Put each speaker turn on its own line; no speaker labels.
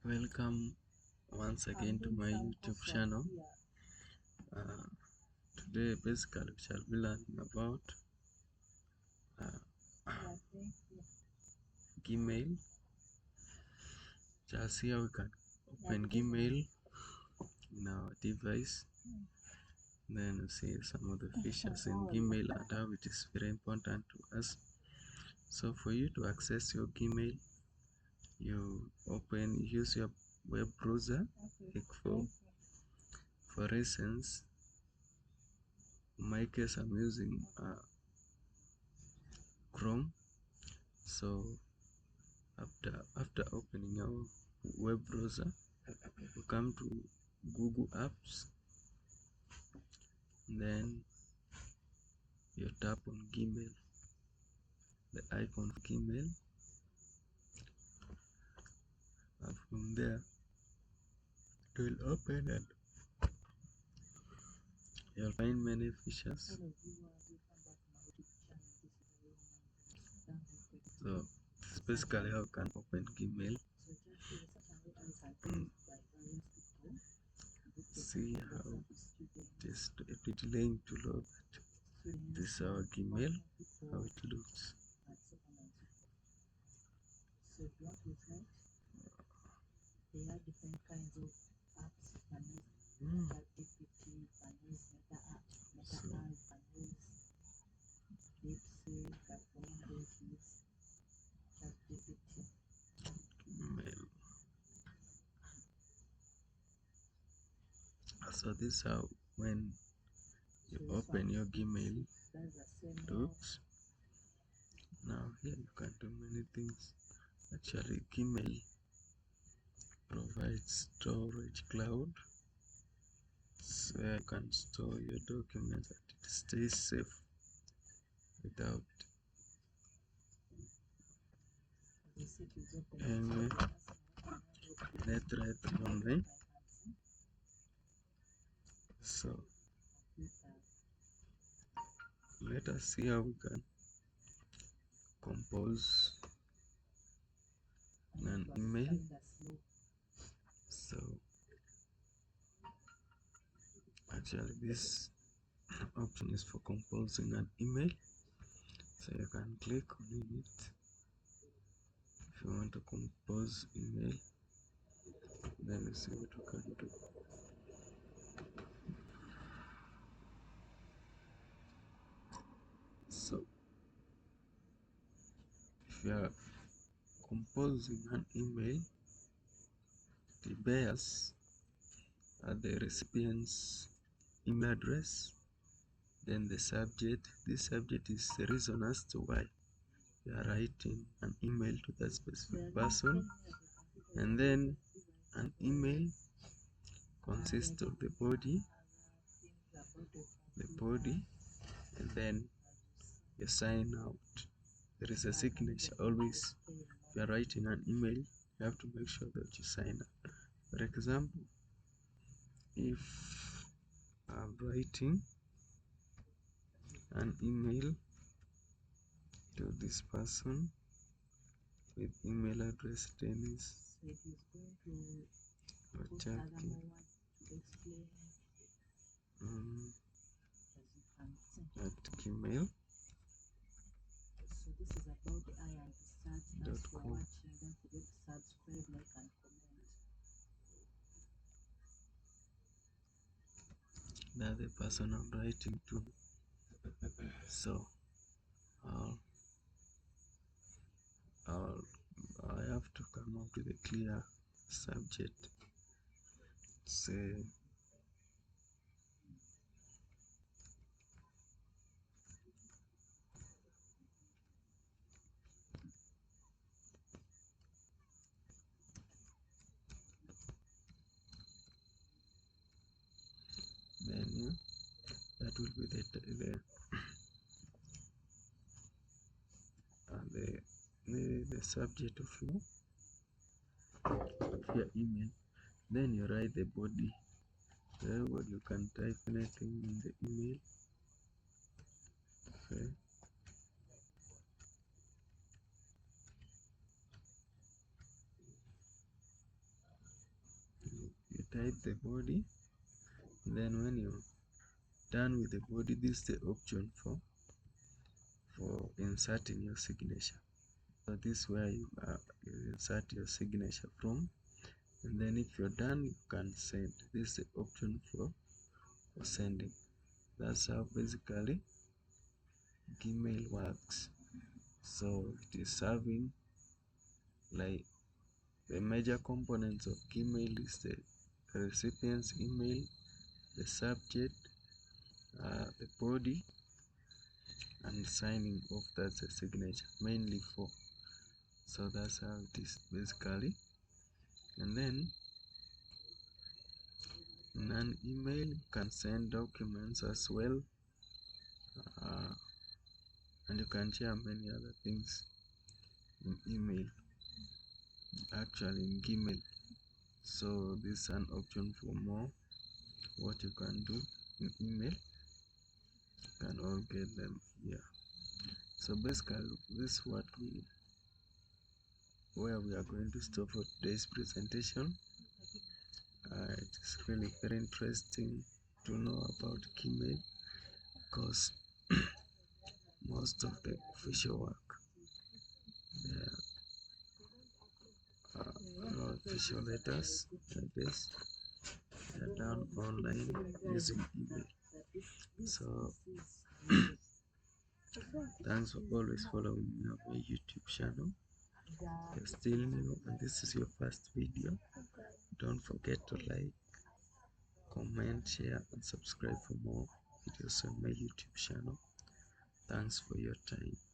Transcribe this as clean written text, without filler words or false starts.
Welcome once again to my YouTube channel. Uh, Today, basically, we shall be learning about Gmail. Just see how we can open Gmail in our device. Then we see some of the features in Gmail and how it is very important to us. So, for you to access your Gmail, you use your web browser. Like for instance, in my case, I'm using Chrome. So after opening our web browser, we come to Google Apps, then you tap on Gmail, the icon of Gmail, and from there it will open and you'll find many features. So this is basically how you can open Gmail and see how it is delaying to load. This is our Gmail, how it looks. Gmail. So this is how when you open your Gmail it looks. Now here you can do many things. Actually, Gmail provides storage cloud, so you can store your documents and it stays safe without any threat online. So let us see how we can compose an email. So actually this option is for composing an email, so you can click on it if you want to compose email. Then you see what you can do. So if you are composing an email, the bears are the recipient's email address, then the subject. This subject is the reason as to why you are writing an email to that specific person, and then an email consists of the body, and then you sign out. There is a signature always. If you are writing an email, you have to make sure that you sign up. For example, if I'm writing an email to this person with email address Dennis Ochaki at gmail.com. That's the person I'm writing to. So I have to come up with a clear subject. Say then that will be the subject of your email. Then you write the body. What you can type anything in the email. Okay. you type the body. Then when you're done with the body, this is the option for inserting your signature. So this is where you insert your signature from, and then if you're done, you can send. This is the option for sending. That's how basically Gmail works. So it is serving, like, the major components of Gmail is the recipient's email, the subject, the body, and signing off. That's a signature, mainly for. So that's how it is basically. And then in an email, you can send documents as well, and you can share many other things in email, actually in Gmail. So this is an option for more what you can do in email. You can all get them here. So basically, this is where we are going to stop for today's presentation. It is really very interesting to know about Gmail, because most of the official work, official letters like this, they are done online using email. So thanks for always following me on my YouTube channel. If you're still new and this is your first video, don't forget to like, comment, share, and subscribe for more videos on my YouTube channel. Thanks for your time.